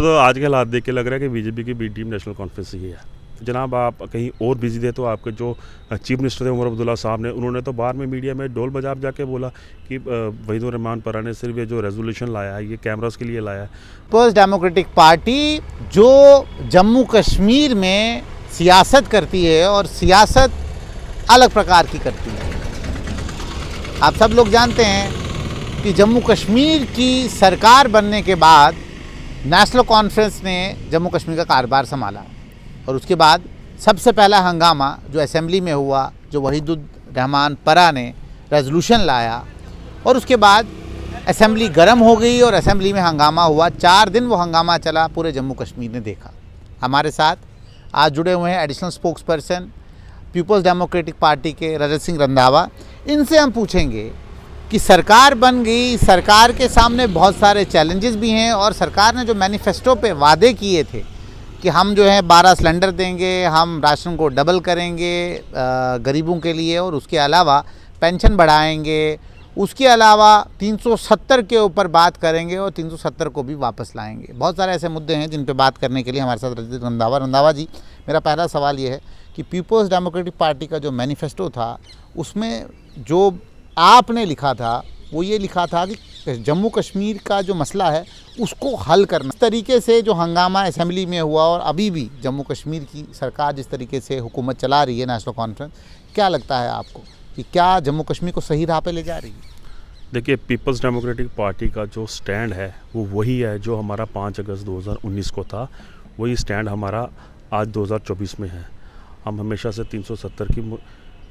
तो आज के हालात देख के लग रहा है कि बीजेपी की बी टीम नेशनल कॉन्फ्रेंस ही है। जनाब आप कहीं और बिजी थे तो आपके जो चीफ मिनिस्टर थे उमर अब्दुल्ला साहब ने उन्होंने तो बाहर में मीडिया में ढोल बजा जाके बोला कि वहीदुर रहमान परा ने सिर्फ ये जो रेजोल्यूशन लाया है ये कैमरास के लिए लाया है। पीपल्स डेमोक्रेटिक पार्टी जो जम्मू कश्मीर में सियासत करती है और सियासत अलग प्रकार की करती है। आप सब लोग जानते हैं कि जम्मू कश्मीर की सरकार बनने के बाद नेशनल कॉन्फ्रेंस ने जम्मू कश्मीर का कारोबार संभाला और उसके बाद सबसे पहला हंगामा जो असेंबली में हुआ, जो वहीदुर रहमान परा ने रेजोल्यूशन लाया और उसके बाद असेंबली गर्म हो गई और असेंबली में हंगामा हुआ। 4 दिन वो हंगामा चला, पूरे जम्मू कश्मीर ने देखा। हमारे साथ आज जुड़े हुए हैं additional spokesperson People's Democratic Party के रजत सिंह रंधावा। इनसे हम पूछेंगे कि सरकार बन गई, सरकार के सामने बहुत सारे चैलेंजेस भी हैं और सरकार ने जो मैनिफेस्टो पे वादे किए थे कि हम जो है 12 सिलेंडर देंगे, हम राशन को डबल करेंगे गरीबों के लिए और उसके अलावा पेंशन बढ़ाएंगे, उसके अलावा 370 के ऊपर बात करेंगे और 370 को भी वापस लाएंगे। बहुत सारे ऐसे मुद्दे हैं जिन पे बात करने के लिए हमारे साथ रजत रंधावा जी। मेरा पहला सवाल ये है कि पीपल्स डेमोक्रेटिक पार्टी का जो मैनिफेस्टो था उसमें जो आपने लिखा था वो ये लिखा था कि जम्मू कश्मीर का जो मसला है उसको हल करना। इस तरीके से जो हंगामा असेंबली में हुआ और अभी भी जम्मू कश्मीर की सरकार जिस तरीके से हुकूमत चला रही है नेशनल कॉन्फ्रेंस, क्या लगता है आपको कि क्या जम्मू कश्मीर को सही राह पे ले जा रही है? देखिए, पीपल्स डेमोक्रेटिक पार्टी का जो स्टैंड है वो वही है जो हमारा 5 अगस्त 2019 को था, वही स्टैंड हमारा आज 2024 में है। हम हमेशा से 370 की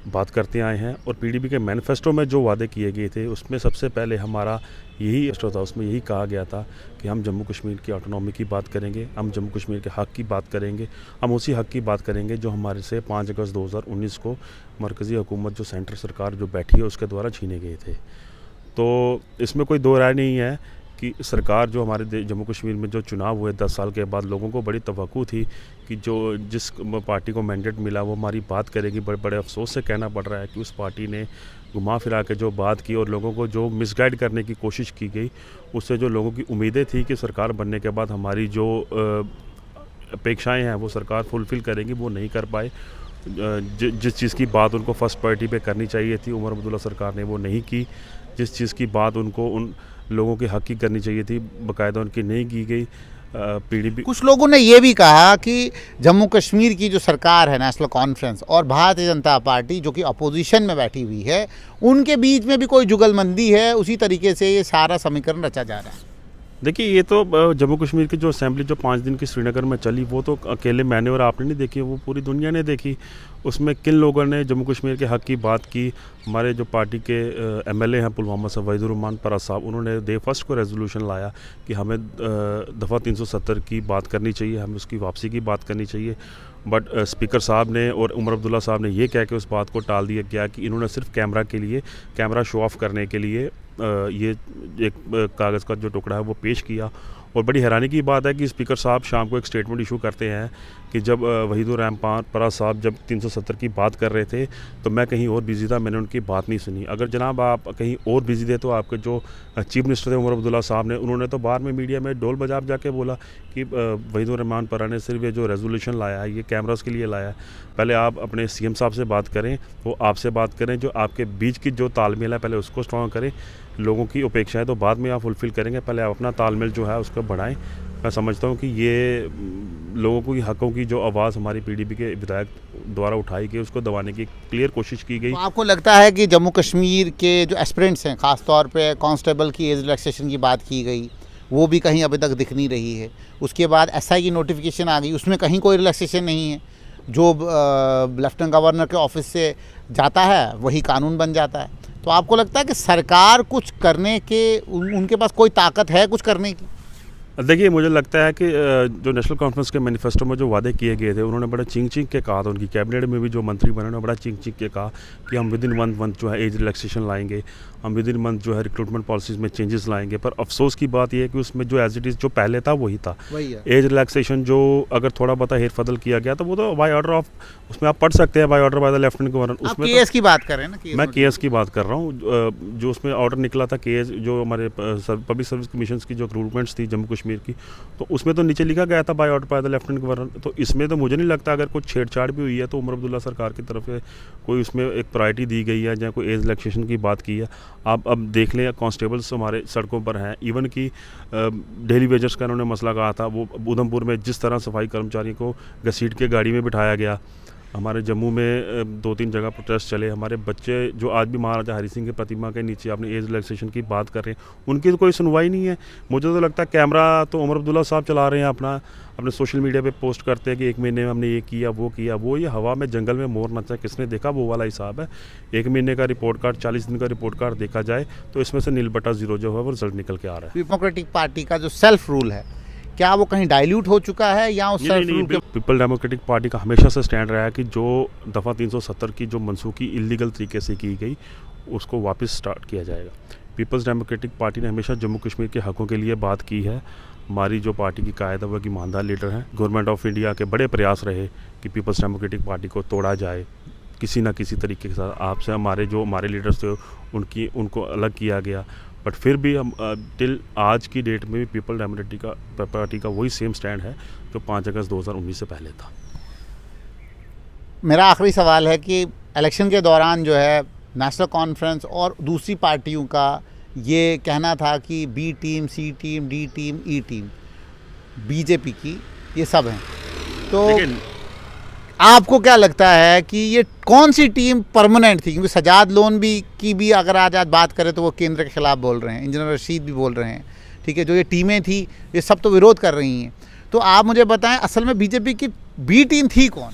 बात करते आए हैं और पीडीपी के मैनिफेस्टो में जो वादे किए गए थे उसमें सबसे पहले हमारा यही इष्ट था, उसमें यही कहा गया था कि हम जम्मू कश्मीर की ऑटोनॉमी की बात करेंगे, हम जम्मू कश्मीर के हक़ की बात करेंगे, हम उसी हक़ की बात करेंगे जो हमारे से 5 अगस्त 2019 को मरकज़ी हुकूमत जो सेंटर सरकार जो बैठी है उसके द्वारा छीने गए थे। तो इसमें कोई दो राय नहीं है कि सरकार जो हमारे जम्मू कश्मीर में जो चुनाव हुए 10 साल के बाद लोगों को बड़ी तवक्कुह थी कि जो जिस पार्टी को मैंडेट मिला वो हमारी बात करेगी। बड़े बड़े अफसोस से कहना पड़ रहा है कि उस पार्टी ने घुमा फिरा के जो बात की और लोगों को जो मिसगाइड करने की कोशिश की गई, उससे जो लोगों की उम्मीदें थी कि सरकार बनने के बाद हमारी जो अपेक्षाएँ हैं वो सरकार फुलफ़िल करेगी, वो नहीं कर पाए। जिस चीज़ की बात उनको फर्स्ट पार्टी पे करनी चाहिए थी उमर अब्दुल्ला सरकार ने वो नहीं की। जिस चीज़ की बात उनको उन लोगों के हक़ की करनी चाहिए थी बाकायदा उनकी नहीं की गई। पीडीपी कुछ लोगों ने ये भी कहा कि जम्मू कश्मीर की जो सरकार है नेशनल कॉन्फ्रेंस और भारतीय जनता पार्टी जो कि अपोजिशन में बैठी हुई है उनके बीच में भी कोई जुगलबंदी है, उसी तरीके से ये सारा समीकरण रचा जा रहा है। देखिए, ये तो जम्मू कश्मीर की जो असेंबली जो 5 दिन की श्रीनगर में चली वो तो अकेले मैंने और आपने नहीं देखी, वो पूरी दुनिया ने देखी। उसमें किन लोगों ने जम्मू कश्मीर के हक़ की बात की? हमारे जो पार्टी के एमएलए हैं पुलवामा से वहीदुर रहमान परा साहब, उन्होंने डे फर्स्ट को रेजोल्यूशन लाया कि हमें दफ़ा 370 की बात करनी चाहिए, हमें उसकी वापसी की बात करनी चाहिए। बट स्पीकर साहब ने और उमर अब्दुल्ला साहब ने ये कह के उस बात को टाल दिया गया कि इन्होंने सिर्फ कैमरा के लिए, कैमरा शो ऑफ करने के लिए ये एक कागज़ का जो टुकड़ा है वो पेश किया। और बड़ी हैरानी की बात है कि स्पीकर साहब शाम को एक स्टेटमेंट इशू करते हैं कि जब वहीदुर रहमान परा साहब जब 370 की बात कर रहे थे तो मैं कहीं और बिजी था, मैंने उनकी बात नहीं सुनी। अगर जनाब आप कहीं और बिजी थे तो आपके जो चीफ मिनिस्टर थे उमर अब्दुल्ला साहब ने उन्होंने तो बाहर में मीडिया में ढोल बजा जाके बोला कि वहीदुर रहमान परा ने सिर्फ ये जो रेजोल्यूशन लाया है ये कैमरास के लिए लाया है। पहले आप अपने सीएम साहब से बात करें, वो आपसे बात करें, जो आपके बीच की जो तालमेल है पहले उसको स्ट्रॉन्ग करें। लोगों की अपेक्षाएं तो बाद में आप फुलफ़िल करेंगे, पहले आप अपना तालमेल जो है उसको बढ़ाएं। मैं समझता हूं कि ये लोगों की हक़ों की जो आवाज़ हमारी पीडीपी के विधायक द्वारा उठाई गई उसको दबाने की क्लियर कोशिश की गई। तो आपको लगता है कि जम्मू कश्मीर के जो एस्पिरेंट्स हैं, ख़ास तौर पे कांस्टेबल की एज रिलैक्सेशन की बात की गई, वो भी कहीं अभी तक दिख नहीं रही है। उसके बाद एसआई की नोटिफिकेशन आ गई, उसमें कहीं कोई रिलैक्सेशन नहीं है। जो लेफ्टिनेंट गवर्नर के ऑफिस से जाता है वही कानून बन जाता है। तो आपको लगता है कि सरकार कुछ करने के उनके पास कोई ताकत है कुछ करने की? देखिए, मुझे लगता है कि जो नेशनल कॉन्फ्रेंस के मैनिफेस्टो में जो वादे किए गए थे उन्होंने बड़ा चिंग के कहा था। उनकी कैबिनेट में भी जो मंत्री बने उन्होंने बड़ा चिंग के कहा कि हम विदिन 1 मंथ जो है एज रिलैक्सेशन लाएंगे, हम विदिन मंथ जो है रिक्रूटमेंट पॉलिसीज़ में चेंजेस लाएंगे। पर अफसोस की बात यह है कि उसमें जो एज इट इज़ जो पहले था वही था। एज रिलैक्सेशन जो अगर थोड़ा बहुत हेर फदल किया गया तो वो तो बाय ऑर्डर ऑफ, उसमें आप पढ़ सकते हैं by order by the lieutenant governor. उसमें केएस की बात कर रहे हैं ना? मैं केएस की बात कर रहा हूँ। जो उसमें ऑर्डर निकला था केएस, जो हमारे पब्लिक सर्विस कमीशन की जो रिक्रूटमेंट्स थी जम्मू कश्मीर कश्मीर की, तो उसमें तो नीचे लिखा गया था by order by the lieutenant governor. तो इसमें तो मुझे नहीं लगता अगर कुछ छेड़छाड़ भी हुई है तो उमर अब्दुल्ला सरकार की तरफ से कोई उसमें एक प्रायोरिटी दी गई है या कोई एज रिलैक्सेशन की बात की है। आप अब देख लें कांस्टेबल्स हमारे सड़कों पर हैं, इवन कि डेली वेजर्स का उन्होंने मसला कहा था, वो उधमपुर में जिस तरह सफाई कर्मचारियों को घसीट के गाड़ी में बिठाया गया, हमारे जम्मू में 2-3 जगह प्रोटेस्ट चले, हमारे बच्चे जो आज भी महाराजा हरि सिंह की प्रतिमा के नीचे अपने एज रिलैक्सेशन की बात कर रहे हैं, उनकी तो कोई सुनवाई नहीं है। मुझे तो लगता है कैमरा तो उमर अब्दुल्ला साहब चला रहे हैं अपने सोशल मीडिया पे पोस्ट करते हैं कि 1 महीने में हमने ये किया वो ये हवा में जंगल में मोर नचा किसने देखा, वो वाला हिसाब है। 1 महीने का रिपोर्ट कार्ड, 40 दिन का रिपोर्ट कार्ड देखा जाए तो इसमें से नील बटा 0 जो है वो रिजल्ट निकल के आ रहा है। डेमोक्रेटिक पार्टी का जो सेल्फ रूल है, क्या वो कहीं डाइल्यूट हो चुका है या उस सेल्फ रूल के? पीपल डेमोक्रेटिक पार्टी का हमेशा से स्टैंड रहा है कि जो दफ़ा 370 की जो मनसूखी इलीगल तरीके से की गई उसको वापस स्टार्ट किया जाएगा। पीपल्स डेमोक्रेटिक पार्टी ने हमेशा जम्मू कश्मीर के हकों के लिए बात की है। हमारी जो पार्टी की कायद है वो एक ईमानदार लीडर हैं। गवर्नमेंट ऑफ इंडिया के बड़े प्रयास रहे कि पीपल्स डेमोक्रेटिक पार्टी को तोड़ा जाए किसी ना किसी तरीके के साथ। आपसे हमारे लीडर्स थे उनको अलग किया गया, बट फिर भी हम टिल आज की डेट में भी पीपल डेमोक्रेटिक पार्टी का वही सेम स्टैंड है जो 5 अगस्त 2019 से पहले था। मेरा आखिरी सवाल है कि इलेक्शन के दौरान जो है नेशनल कॉन्फ्रेंस और दूसरी पार्टियों का ये कहना था कि बी टीम, सी टीम, डी टीम, ई टीम बीजेपी की ये सब हैं, तो आपको क्या लगता है कि ये कौन सी टीम परमानेंट थी? क्योंकि सजाद लोन की भी अगर आज बात करें तो वो केंद्र के खिलाफ बोल रहे हैं, इंजीनियर रशीद भी बोल रहे हैं, ठीक है, जो ये टीमें थी ये सब तो विरोध कर रही हैं। तो आप मुझे बताएं असल में बीजेपी की बी टीम थी कौन?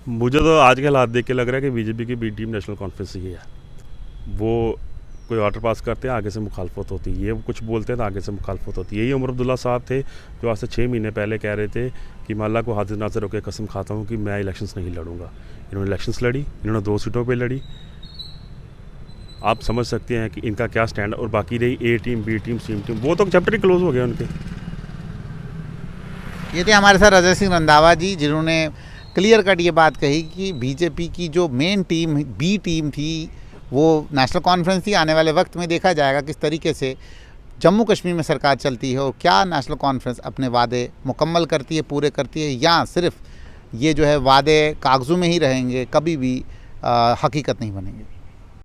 मुझे तो आज के हालात देख के लग रहा है कि बीजेपी की बी टीम नेशनल कॉन्फ्रेंस ही है। वो कोई ऑर्डर पास करते हैं, आगे से मुखालफत होती है, ये कुछ बोलते हैं तो आगे से मुखालफत होती है। यही उमर अब्दुल्ला साहब थे जो आज से 6 महीने पहले कह रहे थे कि मैं अल्लाह को हाजिर नाज़िर होकर कसम खाता हूँ कि मैं इलेक्शंस नहीं लड़ूंगा। इन्होंने इलेक्शंस लड़ी, इन्होंने 2 सीटों पे लड़ी। आप समझ सकते हैं कि इनका क्या स्टैंड। और बाकी रही ए टीम, बी टीम, सी टीम, वो तो चैप्टर ही क्लोज हो गया उनके। ये थे हमारे साथ अजय सिंह रंधावा जी, जिन्होंने क्लियर कट ये बात कही कि बीजेपी की जो मेन टीम बी टीम थी वो नेशनल कॉन्फ्रेंस थी। आने वाले वक्त में देखा जाएगा किस तरीके से जम्मू कश्मीर में सरकार चलती है और क्या नेशनल कॉन्फ्रेंस अपने वादे मुकम्मल करती है, पूरे करती है, या सिर्फ ये जो है वादे कागज़ों में ही रहेंगे, कभी भी हकीकत नहीं बनेंगे।